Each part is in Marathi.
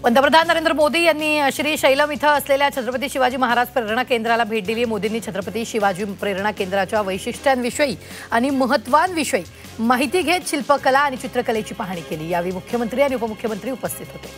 पंतप्रधान नरेंद्र मोदी यांनी श्री शैलम इथं असलेल्या छत्रपती शिवाजी महाराज प्रेरणा केंद्राला भेट दिली। मोदींनी छत्रपती शिवाजी प्रेरणा केंद्राच्या वैशिष्ट्यांविषयी आणि महत्त्वांविषयी माहिती घेत शिल्पकला आणि चित्रकलेची पाहणी केली। यावेळी मुख्यमंत्री आणि उपमुख्यमंत्री उपस्थित होते।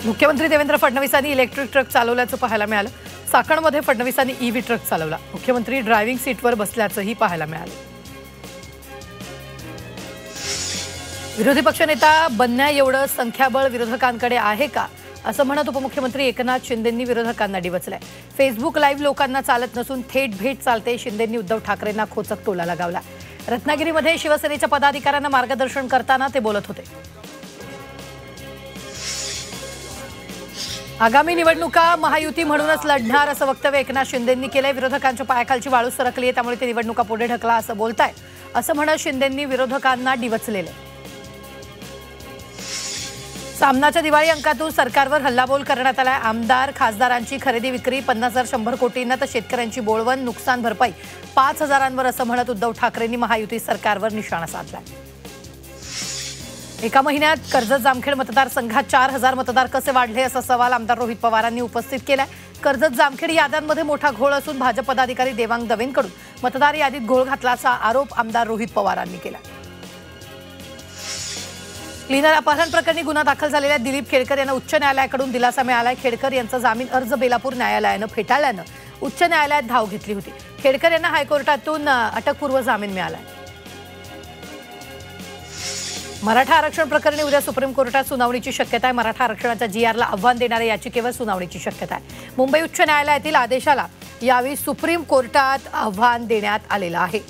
मुख्यमंत्री देवेंद्र फडणवीसांनी इलेक्ट्रिक ट्रक चालवल्याचं पाहायला मिळालं। चाकणमध्ये फडणवीसांनी ईव्ही ट्रक चालवला। मुख्यमंत्री ड्रायव्हिंग सीटवर बसल्याचंही पाहायला मिळालं। विरोधी पक्षनेता बनण्या एवढं संख्याबळ विरोधकांकडे आहे का असं म्हणत उपमुख्यमंत्री एकनाथ शिंदेंनी विरोधकांना डिवचलंय। फेसबुक लाईव्ह लोकांना चालत नसून थेट भेट चालते। शिंदेंनी उद्धव ठाकरेंना खोचक टोला लगावला। रत्नागिरीमध्ये शिवसेनेच्या पदाधिकाऱ्यांना मार्गदर्शन करताना ते बोलत होते। आगामी निवडणुका महायुती म्हणूनच लढणार असं वक्तव्य एकनाथ शिंदेंनी केलंय। विरोधकांच्या पायाखालची वाळू सरकली आहे, त्यामुळे ते निवडणुका पुढे ढकला असं बोलताय असं म्हणत शिंदेंनी विरोधकांना डिवचलेलं। सामनाच्या दिवाळी अंकातून सरकारवर हल्लाबोल करण्यात आलाय। आमदार खासदारांची खरेदी विक्री 50,100 कोटींना तर शेतकऱ्यांची बोळवण नुकसान भरपाई 5,000वर असं म्हणत उद्धव ठाकरेंनी महायुती सरकारवर निशाणा साधलाय। एका महिन्यात कर्जत जामखेड मतदारसंघात 4,000 मतदार कसे वाढले असा सवाल आमदार रोहित पवारांनी उपस्थित केलाय। कर्जत जामखेड याद्यांमध्ये मोठा घोळ असून भाजप पदाधिकारी देवांग दवेंकडून मतदार यादीत घोळ घातल्याचा आरोप आमदार रोहित पवारांनी केला। क्लीनर अपहरण प्रकरणी गुन्हा दाखल झालेल्या दिलीप खेडकर यांना उच्च न्यायालयाकडून दिलासा मिळालाय। खेडकर यांचा जामीन अर्ज बेलापूर न्यायालयानं फेटाळल्यानं उच्च न्यायालयात धाव घेतली होती। खेडकर यांना हायकोर्टातून अटकपूर्व जामीन मिळालाय। मराठा आरक्षण प्रकरणी उद्या सुप्रीम कोर्टात सुनावणीची शक्यता आहे। मराठा आरक्षणाच्या जीआरला आव्हान देणाऱ्या याचिकेवर सुनावणीची शक्यता आहे। मुंबई उच्च न्यायालयातील आदेशाला यावेळी सुप्रीम कोर्टात आव्हान देण्यात आलेलं आहे।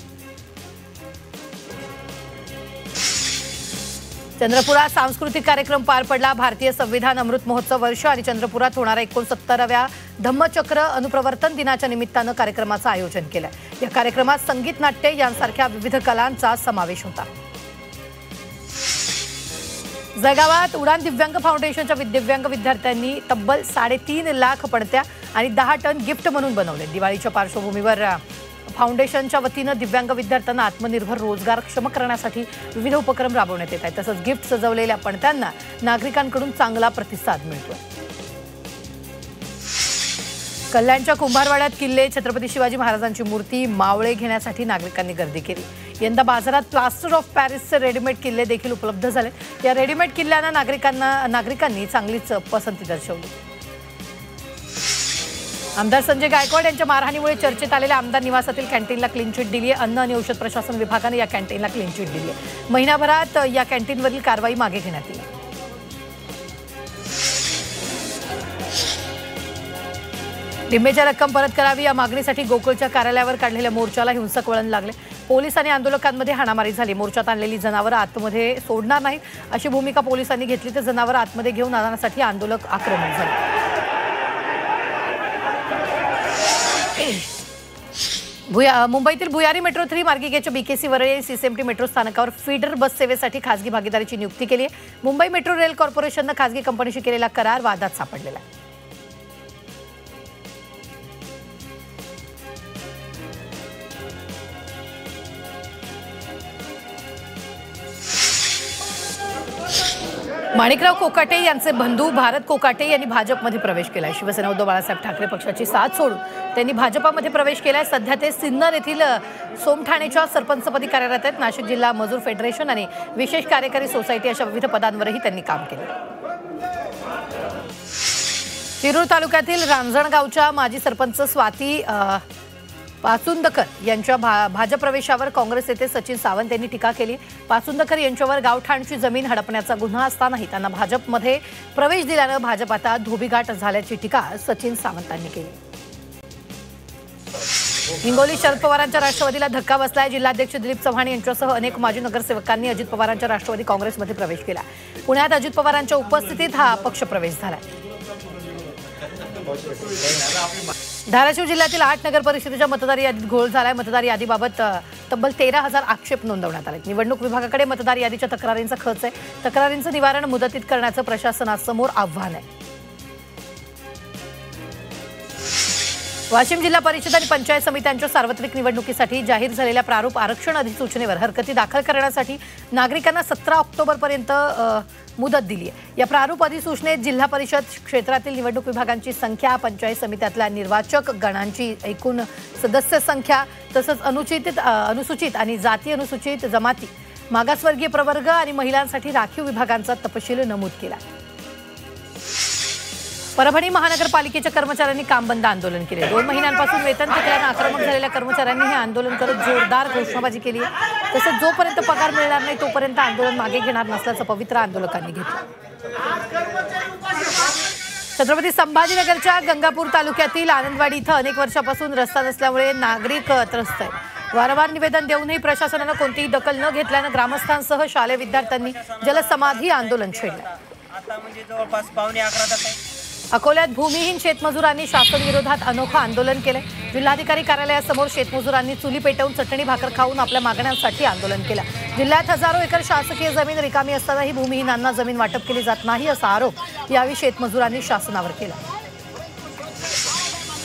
चंद्रपुरात सांस्कृतिक कार्यक्रम पार पडला। भारतीय संविधान अमृत महोत्सव वर्ष आणि चंद्रपुरात होणाऱ्या 69व्या धम्मचक्र अनुप्रवर्तन दिनाच्या निमित्तानं कार्यक्रमाचं आयोजन केलं। या कार्यक्रमात संगीत, नाट्य यांसारख्या विविध कलांचा समावेश होता। जळगावात उडान दिव्यांग फाउंडेशनच्या दिव्यांग विद्यार्थ्यांनी तब्बल 3.5 लाख पणत्या आणि 10 टन गिफ्ट म्हणून बनवले। दिवाळीच्या पार्श्वभूमीवर फाउंडेशनच्या वतीनं दिव्यांग विद्यार्थ्यांना आत्मनिर्भर रोजगारक्षम करण्यासाठी विविध उपक्रम राबवण्यात येत आहेत। तसंच गिफ्ट सजवलेल्या पणत्यांना नागरिकांकडून चांगला प्रतिसाद मिळतोय। कल्याणच्या कुंभारवाड्यात किल्ले छत्रपती शिवाजी महाराजांची मूर्ती मावळे घेण्यासाठी नागरिकांनी गर्दी केली। यंदा बाजारात प्लास्टर ऑफ पॅरिसचे रेडीमेड किल्ले देखील उपलब्ध झाले। या रेडीमेड किल्ल्यांना नागरिकांनी चांगलीच पसंती दर्शवली। आमदार संजय गायकवाड यांच्या मारहाणीमुळे चर्चेत आलेल्या आमदार निवासातील कॅन्टीनला क्लीन चिट दिली आहे। अन्न आणि औषध प्रशासन विभागाने या कॅन्टीनला क्लीन चिट दिली आहे। महिनाभरात या कॅन्टीनवरील कारवाई मागे घेण्यात येईल। निम्मेच्या रक्कम परत करावी या मागणीसाठी गोकुळच्या कार्यालयावर काढलेल्या मोर्चाला हिंसक वळण लागले। पोलीस आणि आंदोलकांमध्ये हाणामारी झाली। मोर्चात आणलेली जनावरं आतमध्ये सोडणार नाहीत अशी भूमिका पोलिसांनी घेतली, तर जनावरं आतमध्ये घेऊन आणण्यासाठी आंदोलक आक्रमक झाले। मुंबईतील भुयारी मेट्रो 3 मार्गिकेच्या बीकेसी वरळी सीएसएमटी मेट्रो स्थानकावर फीडर बस सेवेसाठी खासगी भागीदारीची नियुक्ती केली आहे। मुंबई मेट्रो रेल कॉर्पोरेशननं खासगी कंपनीशी केलेला करार वादात सापडलेला आहे। माणिकराव कोकाटे यांचे बंधू भारत कोकाटे यांनी भाजपमध्ये प्रवेश केलाय। शिवसेना उद्धव बाळासाहेब ठाकरे पक्षाची साथ सोडून त्यांनी भाजपमध्ये प्रवेश केलाय। सध्या ते सिन्नर येथील सोमठाणेच्या सरपंचपदी कार्यरत आहेत। नाशिक जिल्हा मजूर फेडरेशन आणि विशेष कार्यकारी सोसायटी अशा विविध पदांवरही त्यांनी काम केले। शिरूर तालुक्यातील रांजणगावच्या माजी सरपंच स्वाती पाचुंदकर यांच्या भाजप प्रवेशावर काँग्रेस नेते सचिन सावंत यांनी टीका केली। पाचुंदकर यांच्यावर गावठाणची जमीन हडपण्याचा गुन्हा असतानाही त्यांना भाजपमध्ये प्रवेश दिल्यानं भाजप आता धोबीघाट झाल्याची टीका सचिन सावंतांनी केली। हिंगोली शरद पवारांच्या राष्ट्रवादीला धक्का बसलाय। जिल्हाध्यक्ष दिलीप चव्हाण यांच्यासह अनेक माजी नगरसेवकांनी अजित पवारांच्या राष्ट्रवादी काँग्रेसमध्ये प्रवेश केला। पुण्यात अजित पवारांच्या उपस्थितीत हा पक्ष प्रवेश झाला। धाराशिव जिल्ह्यातील 8 नगर परिषदेच्या मतदार यादीत घोळ झालाय। मतदार यादीबाबत तब्बल 13,000 आक्षेप नोंदवण्यात आले। निवडणूक विभागाकडे मतदार यादीच्या तक्रारींचा खर्च आहे। तक्रारींचं निवारण मुदतीत करण्याचं प्रशासनासमोर आव्हान आहे। वाशिम जिल्हा परिषद आणि पंचायत समित्यांच्या सार्वत्रिक निवडणुकीसाठी जाहीर झालेल्या प्रारूप आरक्षण अधिसूचनेवर हरकती दाखल करण्यासाठी नागरिकांना 17 ऑक्टोबरपर्यंत मुदत दिली आहे। या प्रारूप अधिसूचनेत जिल्हा परिषद क्षेत्रातील निवडणूक विभागांची संख्या, पंचायत समित्यातल्या निर्वाचक गणांची एकूण सदस्य संख्या, तसंच अनुसूचित आणि जाती अनुसूचित जमाती, मागासवर्गीय प्रवर्ग आणि महिलांसाठी राखीव विभागांचा तपशील नमूद केला। परभणी महानगरपालिकेच्या कर्मचाऱ्यांनी काम बंद आंदोलन केले। 2 महिन्यांपासून वेतन थकल्याने आक्रमक झालेल्या कर्मचाऱ्यांनी हे आंदोलन करत जोरदार घोषणाबाजी केली आहे। तसंच जोपर्यंत पगार मिळणार नाही तोपर्यंत आंदोलन मागे घेणार नसल्याचं पवित्र आंदोलकांनी घेतलं। छत्रपती संभाजीनगरच्या गंगापूर तालुक्यातील आनंदवाडी इथं अनेक वर्षापासून रस्ता नसल्यामुळे नागरिक त्रस्त आहेत। वारंवार निवेदन देऊनही प्रशासनानं कोणतीही दखल न घेतल्यानं ग्रामस्थांसह शालेय विद्यार्थ्यांनी जलसमाधी आंदोलन छेडलं। आता म्हणजे जवळपास 11:15 अकोल्यात भूमिहीन शेतमजुरांनी शासन विरोधात अनोखं आंदोलन केलं। जिल्हाधिकारी कार्यालयासमोर शेतमजुरांनी चुली पेटवून चटणी भाकर खाऊन आपल्या मागण्यांसाठी आंदोलन केलं। जिल्ह्यात हजारो एकर शासकीय जमीन रिकामी असतानाही भूमिहीनांना जमीन वाटप केली जात नाही असा आरोप यावेळी शेतमजुरांनी शासनावर केला।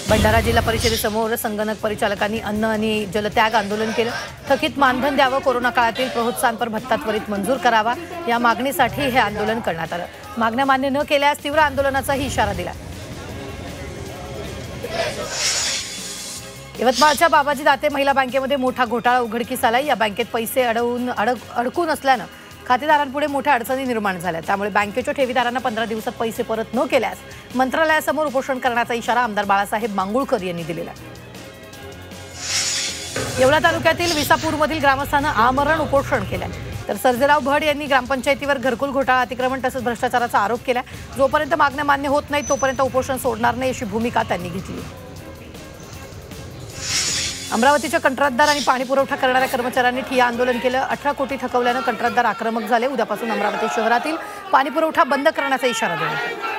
भंडारा जिल्हा परिषदेसमोर संगणक परिचालकांनी अन्न आणि जलत्याग आंदोलन केलं। थकीत मानधन द्यावं, कोरोना काळातील प्रोत्साहनपर भत्ता त्वरित मंजूर करावा या मागणीसाठी हे आंदोलन करण्यात आलं। मागण्या मान्य न केल्यास तीव्र आंदोलनाचाही इशारा दिला। यवतमाळच्या बाबाजी दाते महिला बँकेमध्ये मोठा घोटाळा उघडकीस आला। या बँकेत पैसे अडकून असल्यानं खातेदारांपुढे मोठ्या अडचणी निर्माण झाल्या। त्यामुळे बँकेच्या ठेवीदारांना 15 दिवसात पैसे परत न केल्यास मंत्रालयासमोर उपोषण करण्याचा इशारा आमदार बाळासाहेब मांगुळकर यांनी दिलेला आहे। येवला तालुक्यातील विसापूरमधील ग्रामस्थांना आमरण उपोषण केलं। तर सर्जेराव भड यांनी ग्रामपंचायतीवर घरकुल घोटाळा, अतिक्रमण तसंच भ्रष्टाचाराचा आरोप केला। जोपर्यंत मागण्या मान्य होत नाही तोपर्यंत उपोषण सोडणार नाही अशी भूमिका त्यांनी घेतली। अमरावतीच्या कंत्राटदार आणि पाणी पुरवठा करणाऱ्या कर्मचाऱ्यांनी ठिय्या आंदोलन केलं। 18 कोटी थकवल्यानं कंत्राटदार आक्रमक झाले। उद्यापासून अमरावती शहरातील पाणी पुरवठा बंद करण्याचा इशारा देण्यात आला।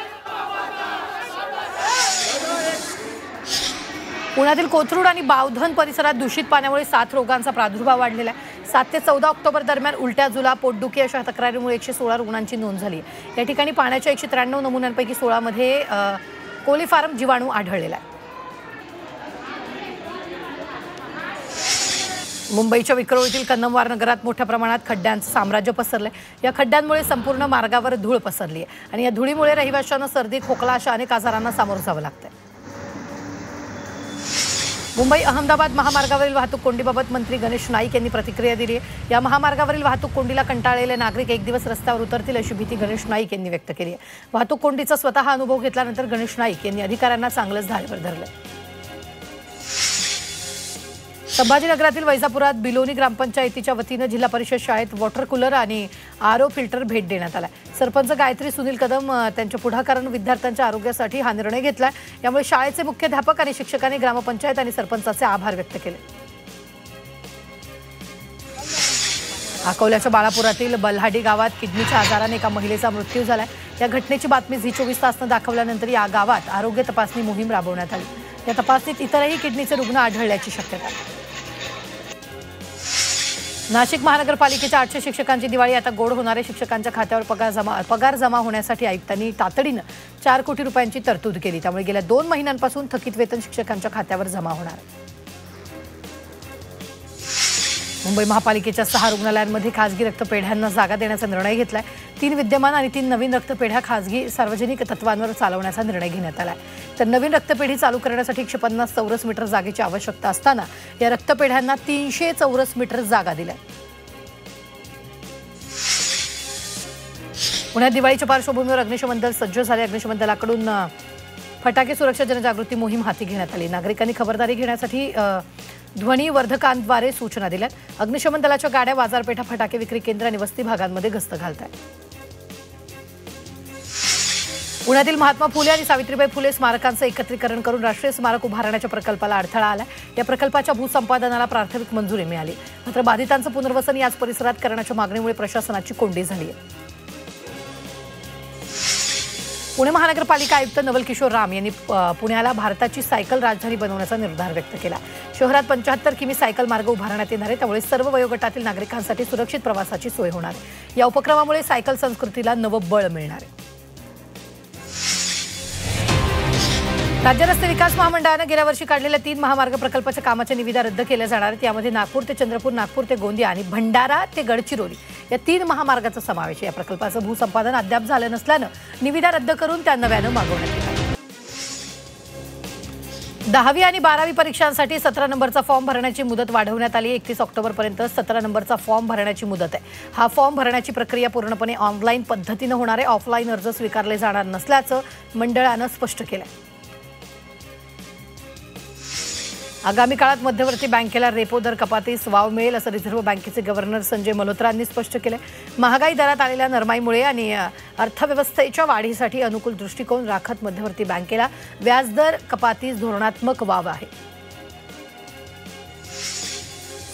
पुण्यातील कोथरूड आणि बावधन परिसरात दूषित पाण्यामुळे 7 रोगांचा प्रादुर्भाव वाढलेला आहे। 7 ते 14 ऑक्टोबर दरम्यान उलट्या, जुलाब, पोटदुखी अशा तक्रारीमुळे 116 रुग्णांची नोंद झाली आहे। या ठिकाणी पाण्याच्या 193 नमुन्यांपैकी 16 मध्ये कोलिफॉर्म जीवाणू आढळलेला आहे। मुंबईच्या विक्रोळीतील कन्नमवार नगरात मोठ्या प्रमाणात खड्ड्यांचं साम्राज्य पसरलंय। या खड्ड्यांमुळे संपूर्ण मार्गावर धूळ पसरली आहे आणि या धुळीमुळे रहिवाशांना सर्दी, खोकला अशा अनेक आजारांना सामोरं जावं लागतंय। मुंबई अहमदाबाद महामार्गावरील वाहतूक कोंडीबाबत मंत्री गणेश नाईक यांनी प्रतिक्रिया दिली आहे। या महामार्गावरील वाहतूक कोंडीला कंटाळलेले नागरिक एक दिवस रस्त्यावर उतरतील अशी भीती गणेश नाईक यांनी व्यक्त केली आहे। वाहतूक कोंडीचा स्वतः अनुभव घेतल्यानंतर गणेश नाईक यांनी अधिकाऱ्यांना चांगलंच धारेवर धरलं। संभाजीनगरातील वैजापुरात बिलोनी ग्रामपंचायतीच्या वतीनं जिल्हा परिषद शाळेत वॉटर कूलर आणि आरओ फिल्टर भेट देण्यात आला। सरपंच गायत्री सुनील कदम त्यांच्या पुढाकारानं विद्यार्थ्यांच्या आरोग्यासाठी हा निर्णय घेतला। यामुळे शाळेचे मुख्याध्यापक आणि शिक्षकांनी ग्रामपंचायत आणि सरपंचाचे आभार व्यक्त केले। अकोल्याच्या बाळापुरातील बल्हाडी गावात किडनीच्या आजाराने एका महिलेचा मृत्यू झालाय। या घटनेची बातमी झी 24 तासनं दाखवल्यानंतर या गावात आरोग्य तपासणी मोहीम राबवण्यात आली। या तपासणीत इतरही किडनीचे रुग्ण आढळल्याची शक्यता आहे। नाशिक महानगरपालिकेच्या 800 शिक्षकांची दिवाळी आता गोड होणार आहे। शिक्षकांच्या खात्यावर पगार जमा होण्यासाठी आयुक्तांनी तातडीनं 4 कोटी रुपयांची तरतूद केली। त्यामुळे गेल्या 2 महिन्यांपासून थकीत वेतन शिक्षकांच्या खात्यावर जमा होणार आहे। मुंबई महापालिकेच्या 6 रुग्णालयांमध्ये खासगी रक्तपेढ्यांना जागा देण्याचा निर्णय घेतलाय। 3 विद्यमान आणि 3 नवीन रक्तपेढ्या खासगी सार्वजनिक तत्वांवर चालवण्याचा निर्णय घेण्यात आलाय। तर नवीन रक्तपेढी चालू करण्यासाठी 150 चौरस मीटर जागेची आवश्यकता असताना या रक्तपेढ्यांना 300 चौरस मीटर जागा दिल्या। पुण्यात दिवाळीच्या पार्श्वभूमीवर अग्निशमन दल सज्ज झाले। अग्निशमन दलाकडून फटाके सुरक्षा जनजागृती मोहीम हाती घेण्यात आली। नागरिकांनी खबरदारी घेण्यासाठी ध्वनिवर्धकांद्वारे सूचना दिल्यात। अग्निशमन दलाच्या गाड्या बाजारपेठा, फटाके विक्री केंद्र आणि वस्ती भागांमध्ये गस्त घालत आहेत। पुण्यातील महात्मा फुले आणि सावित्रीबाई फुले स्मारकांचं एकत्रीकरण करून राष्ट्रीय स्मारक उभारण्याच्या प्रकल्पाला अडथळा आला। या प्रकल्पाच्या भूसंपादनाला प्राथमिक मंजुरी मिळाली, मात्र बाधितांचं पुनर्वसन याच परिसरात करण्याच्या मागणीमुळे प्रशासनाची कोंडी झाली आहे। पुणे महानगरपालिका आयुक्त नवल किशोर राम यांनी पुण्याला भारताची सायकल राजधानी बनवण्याचा निर्धार व्यक्त केला। शहरात 75 किमी सायकल मार्ग उभारण्यात येणार आहे। त्यामुळे सर्व वयोगटातील नागरिकांसाठी सुरक्षित प्रवासाची सोय होणार आहे। या उपक्रमामुळे सायकल संस्कृतीला नवं बळ मिळणार आहे। राज्य रस्ते विकास महामंडळानं गेल्या वर्षी काढलेल्या 3 महामार्ग प्रकल्पाच्या कामाच्या निविदा रद्द केल्या जाणार आहेत। यामध्ये नागपूर ते चंद्रपूर, नागपूर ते गोंदिया आणि भंडारा ते गडचिरोली या 3 महामार्गाचा समावेश आहे। या प्रकल्पाचं भूसंपादन अद्याप झालं नसल्यानं निविदा रद्द करून त्या नव्यानं मागवण्यात येत आहेत। 10वी आणि 12वी परीक्षांसाठी 17 नंबरचा फॉर्म भरण्याची मुदत वाढवण्यात आली। 31 ऑक्टोबरपर्यंत 17 नंबरचा फॉर्म भरण्याची मुदत आहे। हा फॉर्म भरण्याची प्रक्रिया पूर्णपणे ऑनलाईन पद्धतीनं होणार आहे। ऑफलाईन अर्ज स्वीकारले जाणार नसल्याचं मंडळानं स्पष्ट केलं आहे। आगामी काळात मध्यवर्ती बँकेला रेपो दर कपातीस वाव मिळेल असं रिझर्व्ह बँकेचे गव्हर्नर संजय मल्होत्रा यांनी स्पष्ट केलं। महागाई दरात आलेल्या नरमाईमुळे आणि अर्थव्यवस्थेच्या वाढीसाठी अनुकूल दृष्टिकोन राखत मध्यवर्ती बँकेला व्याजदर कपातीस धोरणात्मक वाव आहे।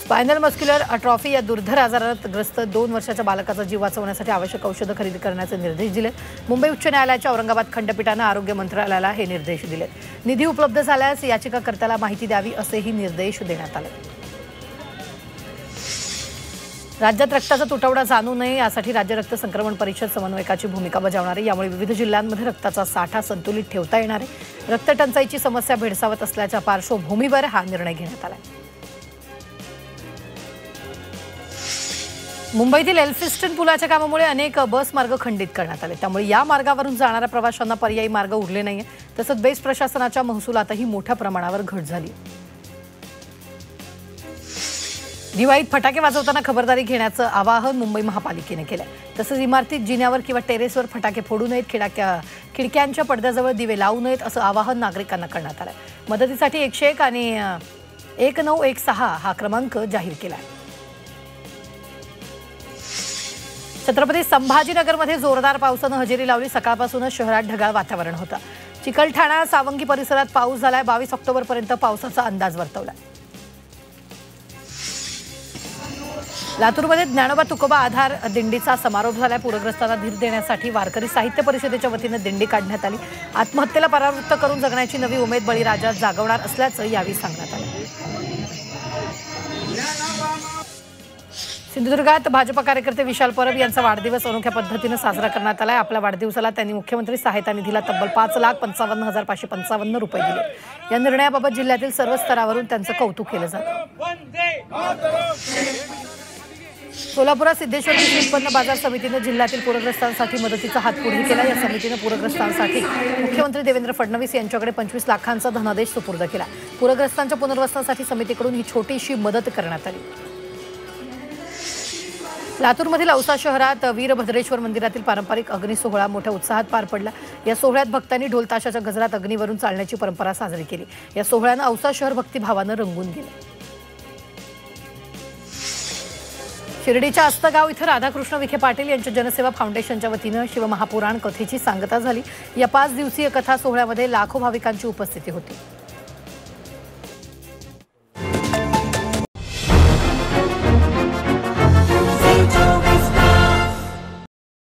स्पायनल मस्क्युलर अट्रॉफी या दुर्धर आजारात ग्रस्त 2 वर्षाच्या बालकाचा जीव वाचवण्यासाठी आवश्यक औषधं खरेदी करण्याचे निर्देश दिले। मुंबई उच्च न्यायालयाच्या औरंगाबाद खंडपीठानं आरोग्य मंत्रालयाला हे निर्देश दिले। निधी उपलब्ध झाल्यास याचिकाकर्त्याला माहिती द्यावी असेही निर्देश देण्यात आले। राज्यात रक्ताचा तुटवडा जाणू नये यासाठी राज्य रक्त संक्रमण परिषद समन्वयकाची भूमिका बजावणार आहे। यामुळे विविध जिल्ह्यांमध्ये रक्ताचा साठा संतुलित ठेवता येणार आहे। रक्त टंचाईची समस्या भेडसावत असल्याच्या पार्श्वभूमीवर हा निर्णय घेण्यात आला। मुंबईतील एल्फिस्टन पुलाच्या कामामुळे अनेक बस मार्ग खंडित करण्यात आले। त्यामुळे या मार्गावरून जाणाऱ्या प्रवाशांना पर्यायी मार्ग उरले नाहीये। तसंच बेस्ट प्रशासनाच्या महसुलातही मोठ्या प्रमाणावर घट झाली। दिवाळीत फटाके वाजवताना खबरदारी घेण्याचं आवाहन मुंबई महापालिकेने केलंय। तसंच इमारतीत जिन्यावर किंवा टेरेसवर फटाके फोडू नयेत, खिडक्यांच्या पडद्याजवळ दिवे लावू नयेत असं आवाहन नागरिकांना करण्यात आलंय। मदतीसाठी 101 आणि 1916 हा क्रमांक जाहीर केला आहे। छत्रपती संभाजीनगरमध्ये जोरदार पावसानं हजेरी लावली। सकाळपासूनच शहरात ढगाळ वातावरण होतं। चिकलठाणा, सावंगी परिसरात पाऊस झालाय। 22 ऑक्टोबरपर्यंत पावसाचा अंदाज वर्तवलाय। लातूरमध्ये ज्ञानोबा तुकोबा आधार दिंडीचा समारोप झालाय। पूरग्रस्तांना धीर देण्यासाठी वारकरी साहित्य परिषदेच्या वतीनं दिंडी काढण्यात आली। आत्महत्येला परावृत्त करून जगण्याची नवी उमेद बळीराजा जागवणार असल्याचं यावेळी सांगण्यात आलं। सिंधुदुर्गात भाजप कार्यकर्ते विशाल परब यांचा वाढदिवस अनोख्या पद्धतीनं साजरा करण्यात आलाय। आपल्या वाढदिवसाला त्यांनी मुख्यमंत्री सहायता निधीला तब्बल 5,55,555 रुपये दिले। या निर्णयाबाबत जिल्ह्यातील सर्व स्तरावरून त्यांचं कौतुक केलं जातं। सोलापुरात सिद्धेश्वर कृषी उत्पन्न बाजार समितीने जिल्ह्यातील पूरग्रस्तांसाठी मदतीचा हात पुढे केला। या समितीने पूरग्रस्तांसाठी मुख्यमंत्री देवेंद्र फडणवीस यांच्याकडे 25 लाखांचा धनादेश सुपूर्द केला। पूरग्रस्तांच्या पुनर्वसनासाठी समितीकडून ही छोटीशी मदत करण्यात आली। लातूरमधील औसा शहरात वीरभद्रेश्वर मंदिरातील पारंपरिक अग्नी सोहळा मोठ्या उत्साहात पार पडला। या सोहळ्यात भक्तांनी ढोल ताशाच्या गजरात अग्नीवरून चालण्याची परंपरा साजरी केली। या सोहळ्यानं औसा शहर भक्तिभावानं रंगून गेलं। शिर्डीच्या अस्तगाव इथं राधाकृष्ण विखे पाटील यांच्या जनसेवा फाउंडेशनच्या वतीनं शिवमहापुराण कथेची सांगता झाली। या 5 दिवसीय कथा सोहळ्यामध्ये लाखो भाविकांची उपस्थिती होती।